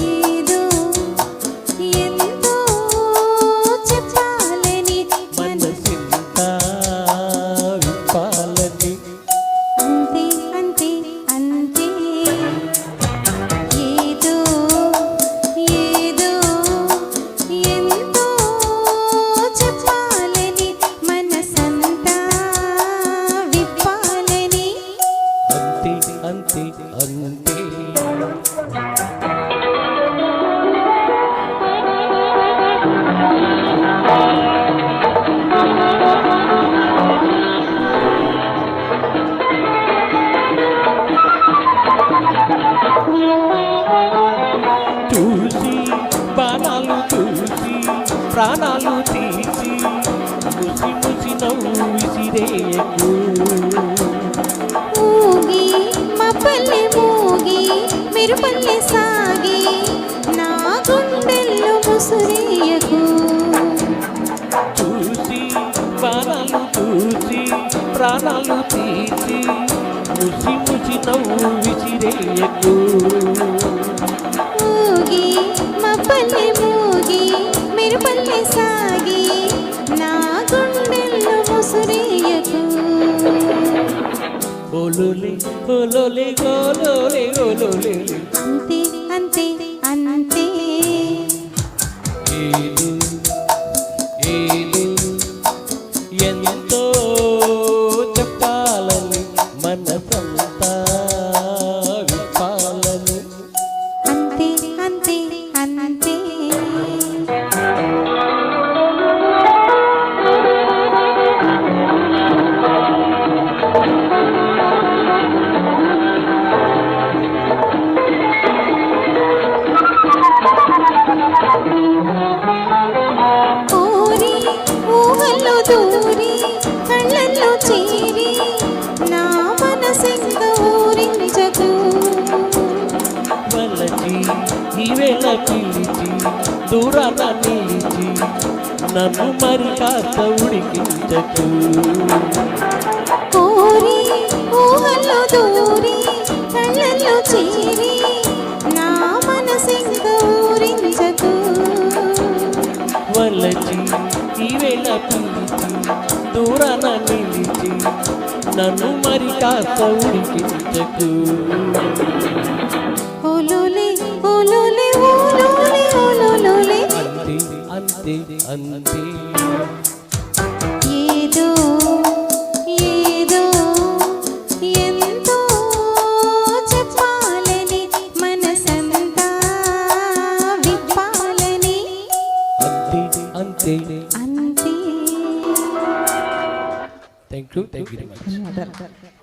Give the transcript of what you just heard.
ఏదో ఎంతో చెప్పాలని మనసింతా విప్పాలని అంతే అంతే అంతే ఏదో ఏదో ఎంతో చెప్పాలని మనసంతా విప్పాలని అంతే అంతే అంతే చూసి బాణాలు చూసి ప్రాణాలు తీసి ముసి ముసి నవ్వు విసిరేయకు ఊగి మబ్బల్లె మూగి మెరుపల్లె సాగి నా గుండెల్లో ముసురేయకు చూసి బాణాలు చూసి ప్రాణాలు తీసి ముసి ముసి నవ్వు విసిరేయకు ఊగి మబ్బల్లె మూగి మెరుపల్లె సాగి నా గుండెల్లో ముసురేయకు ఓలోలే ఓలోలే ఓలోలే ఓలోలే అంతే అంతే అంతే ఏదో ఏదో ఎంతో చెప్పాలని మనసంతా విప్పాలని అంతే అంతే అంతే కోరి ఊహల్లో దూరి కళ్ళల్లో చేరి నా మనసెంత ఊరించకు వలచి ఈవేళ పిలిచి దూరాన నిలిచి నన్ను మరి కాస్త ఉడికించకు కోరి ఊహల్లో దూరి కళ్ళల్లో చేరి నా మనసెంత ఊరించకు వలచి ఈవేళ పిలిచి దూరాన నిలిచి నన్ను మరి కాస్త ఉడికించకు ఓలోలే ఓలోలే ఓలోలే ఓలోలే అంతే అంతే అంతే ఏదో ఏదో ఎంతో చెప్పాలని మనసంతా విప్పాలని అంతే అంతే అంతే థ్యాంక్ యూ వెరీ మచ్.